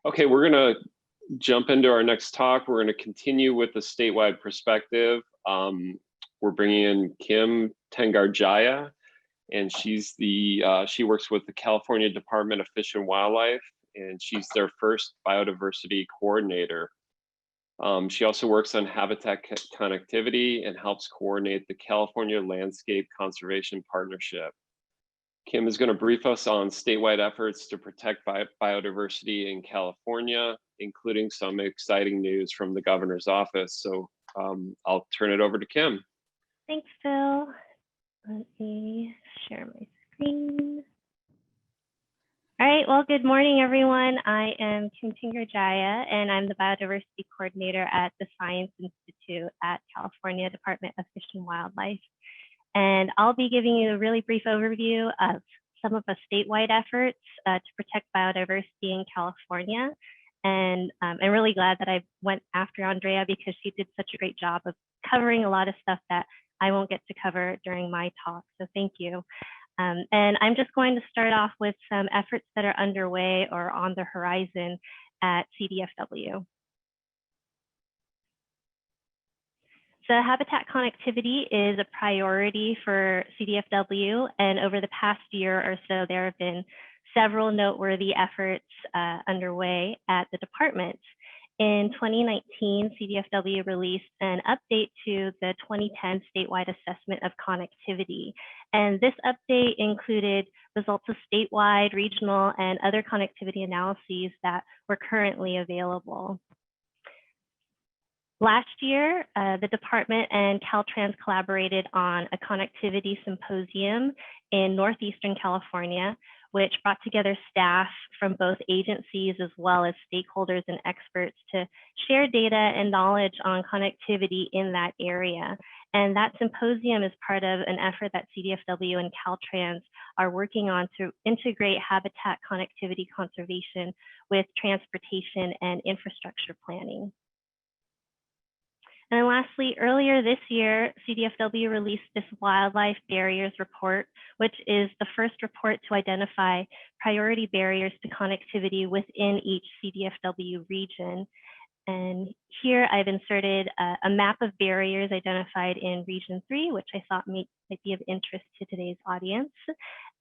Okay, we're going to jump into our next talk. We're going to continue with the statewide perspective. We're bringing in Kim Tenggardjaja, and she's she works with the California Department of Fish and Wildlife, and she's their first biodiversity coordinator. She also works on habitat connectivity and helps coordinate the California Landscape Conservation Partnership. Kim is going to brief us on statewide efforts to protect biodiversity in California, including some exciting news from the governor's office. So I'll turn it over to Kim. Thanks, Phil. Let me share my screen. All right, well, good morning, everyone. I am Kim Tenggardjaja, and I'm the Biodiversity Coordinator at the Science Institute at California Department of Fish and Wildlife. And I'll be giving you a really brief overview of some of the statewide efforts to protect biodiversity in California. And I'm really glad that I went after Andrea because she did such a great job of covering a lot of stuff that I won't get to cover during my talk. So thank you. And I'm just going to start off with some efforts that are underway or on the horizon at CDFW. So habitat connectivity is a priority for CDFW, and over the past year or so, there have been several noteworthy efforts underway at the department. In 2019, CDFW released an update to the 2010 statewide assessment of connectivity. And this update included results of statewide, regional, and other connectivity analyses that were currently available. Last year, the department and Caltrans collaborated on a connectivity symposium in Northeastern California, which brought together staff from both agencies as well as stakeholders and experts to share data and knowledge on connectivity in that area. And that symposium is part of an effort that CDFW and Caltrans are working on to integrate habitat connectivity conservation with transportation and infrastructure planning. And lastly, earlier this year, CDFW released this Wildlife Barriers Report, which is the first report to identify priority barriers to connectivity within each CDFW region. And here I've inserted a map of barriers identified in Region 3, which I thought might be of interest to today's audience.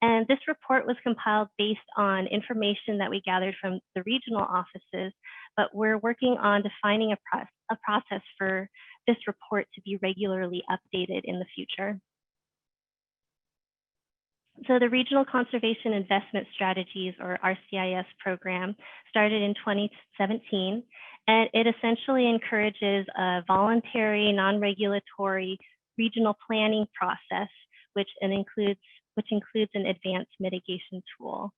And this report was compiled based on information that we gathered from the regional offices, but we're working on defining a process for this report to be regularly updated in the future. So the Regional Conservation Investment Strategies, or RCIS program, started in 2017, and it essentially encourages a voluntary, non-regulatory regional planning process, which includes an advanced mitigation tool.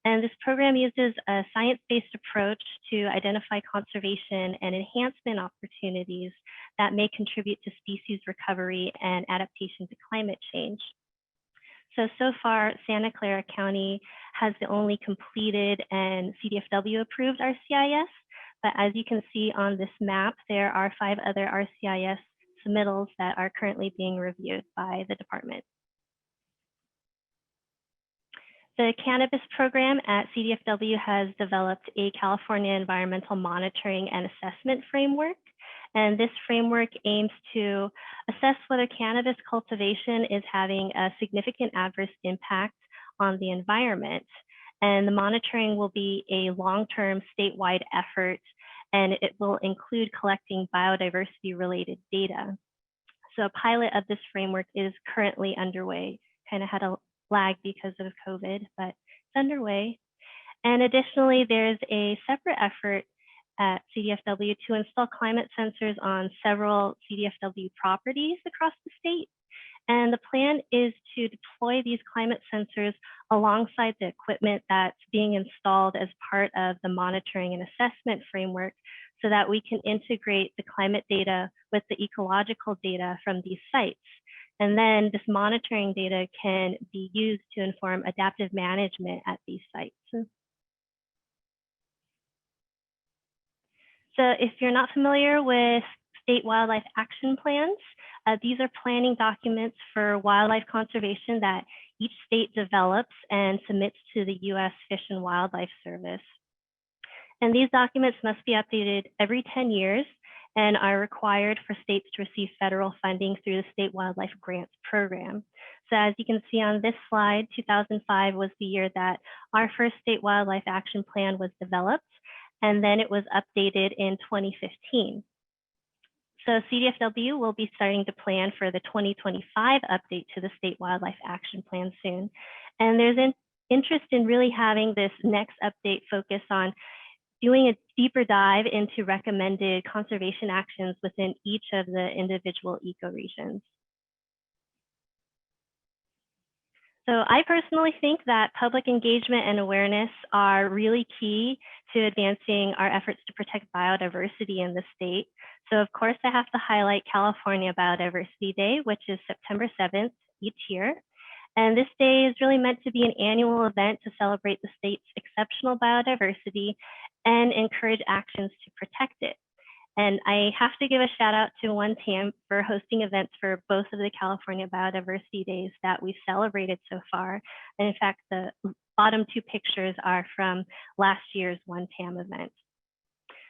And this program uses a science-based approach to identify conservation and enhancement opportunities that may contribute to species recovery and adaptation to climate change. So far, Santa Clara County has the only completed and CDFW approved RCIS, but as you can see on this map, there are 5 other RCIS submittals that are currently being reviewed by the department. The cannabis program at CDFW has developed a California environmental monitoring and assessment framework. And this framework aims to assess whether cannabis cultivation is having a significant adverse impact on the environment. And the monitoring will be a long-term statewide effort, and it will include collecting biodiversity-related data. So a pilot of this framework is currently underway. Kind of had a lag because of COVID, but it's underway. And additionally, there's a separate effort at CDFW to install climate sensors on several CDFW properties across the state. And the plan is to deploy these climate sensors alongside the equipment that's being installed as part of the monitoring and assessment framework so that we can integrate the climate data with the ecological data from these sites. And then this monitoring data can be used to inform adaptive management at these sites. So if you're not familiar with state wildlife action plans, these are planning documents for wildlife conservation that each state develops and submits to the U.S. Fish and Wildlife Service. And these documents must be updated every 10 years and are required for states to receive federal funding through the State Wildlife Grants Program. So as you can see on this slide, 2005 was the year that our first State Wildlife Action Plan was developed, and then it was updated in 2015. So CDFW will be starting to plan for the 2025 update to the State Wildlife Action Plan soon. And there's an interest in really having this next update focus on doing a deeper dive into recommended conservation actions within each of the individual ecoregions. So I personally think that public engagement and awareness are really key to advancing our efforts to protect biodiversity in the state. So of course, I have to highlight California Biodiversity Day, which is September 7th each year. And this day is really meant to be an annual event to celebrate the state's exceptional biodiversity and encourage actions to protect it. And I have to give a shout out to One Tam for hosting events for both of the California Biodiversity Days that we've celebrated so far. And in fact, the bottom two pictures are from last year's One Tam event.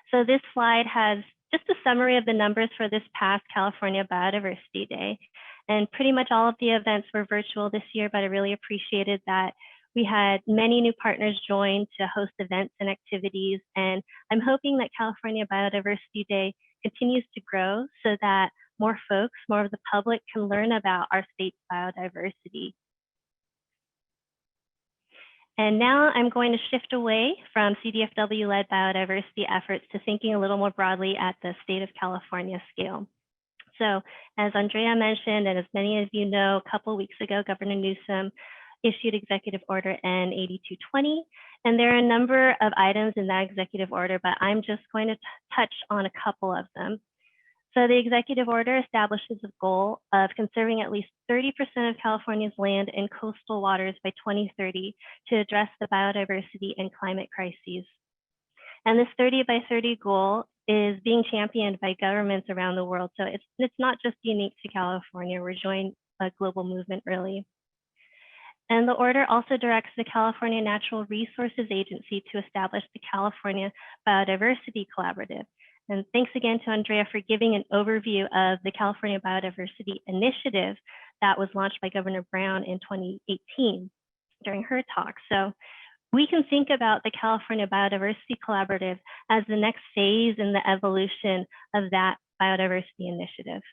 So this slide has just a summary of the numbers for this past California Biodiversity Day. And pretty much all of the events were virtual this year, but I really appreciated that we had many new partners join to host events and activities. And I'm hoping that California Biodiversity Day continues to grow so that more folks, more of the public can learn about our state's biodiversity. And now I'm going to shift away from CDFW-led biodiversity efforts to thinking a little more broadly at the state of California scale. So as Andrea mentioned, and as many of you know, a couple of weeks ago, Governor Newsom issued Executive Order N 8220. And there are a number of items in that executive order, but I'm just going to touch on a couple of them. So the executive order establishes a goal of conserving at least 30% of California's land and coastal waters by 2030 to address the biodiversity and climate crises. And this 30 by 30 goal is being championed by governments around the world. So it's not just unique to California. We're joining a global movement, really. And the order also directs the California Natural Resources Agency to establish the California Biodiversity Collaborative. And thanks again to Andrea for giving an overview of the California Biodiversity Initiative that was launched by Governor Brown in 2018 during her talk. So we can think about the California Biodiversity Collaborative as the next phase in the evolution of that biodiversity initiative.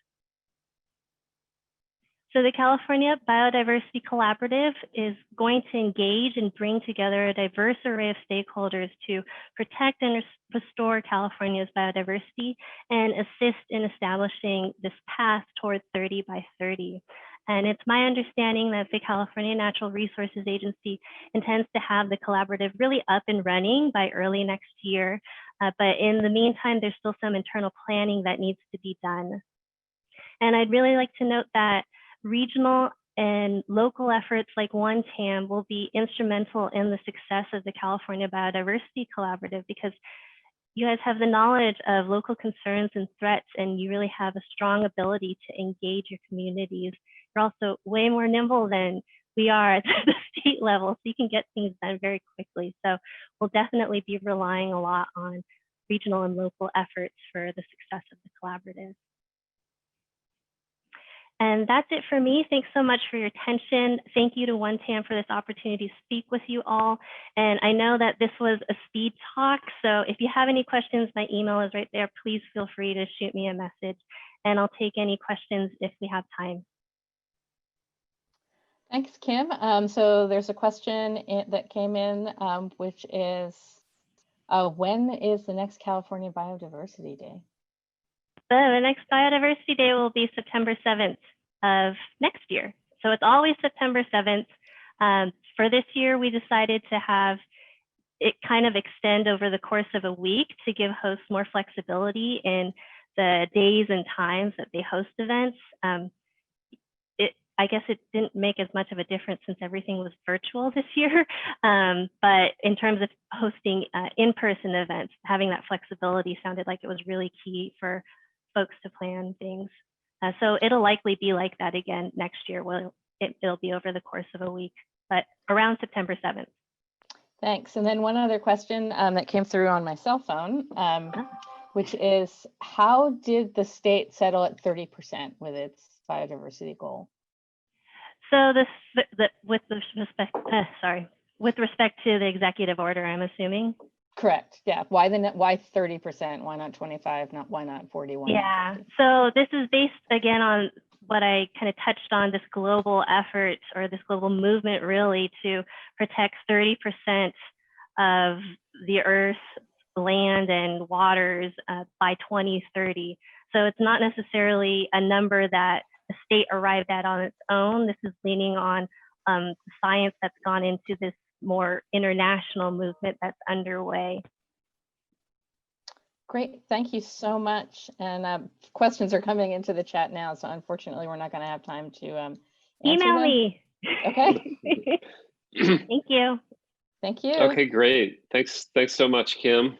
So the California Biodiversity Collaborative is going to engage and bring together a diverse array of stakeholders to protect and restore California's biodiversity and assist in establishing this path toward 30 by 30. And it's my understanding that the California Natural Resources Agency intends to have the collaborative really up and running by early next year. But in the meantime, there's still some internal planning that needs to be done. And I'd really like to note that regional and local efforts like One Tam will be instrumental in the success of the California Biodiversity Collaborative because you guys have the knowledge of local concerns and threats, and you really have a strong ability to engage your communities. You're also way more nimble than we are at the state level, so you can get things done very quickly. So we'll definitely be relying a lot on regional and local efforts for the success of the collaborative. And that's it for me. Thanks so much for your attention. Thank you to One Tam for this opportunity to speak with you all. And I know that this was a speed talk, so if you have any questions, my email is right there. Please feel free to shoot me a message, and I'll take any questions if we have time. Thanks, Kim. So there's a question that came in, which is, when is the next California Biodiversity Day? So the next Biodiversity Day will be September 7th of next year. So it's always September 7th. For this year, we decided to have it kind of extend over the course of a week to give hosts more flexibility in the days and times that they host events. I guess it didn't make as much of a difference since everything was virtual this year. But in terms of hosting in-person events, having that flexibility sounded like it was really key for folks to plan things. So it'll likely be like that again next year. It'll be over the course of a week, but around September 7th. Thanks. And then one other question that came through on my cell phone, which is, how did the state settle at 30% with its biodiversity goal? So with respect to the executive order, I'm assuming. Correct. Yeah. Why 30%? Why not 25? Why not 41? Yeah. So this is based again on what I kind of touched on, this global effort or this global movement really to protect 30% of the Earth's land and waters by 2030. So it's not necessarily a number that the state arrived at on its own. This is leaning on science that's gone into this more international movement that's underway. Great, thank you so much. And questions are coming into the chat now, so unfortunately we're not going to have time to answer Email them. me. Okay. Thank you. Thank you. Okay, great. Thanks so much, Kim.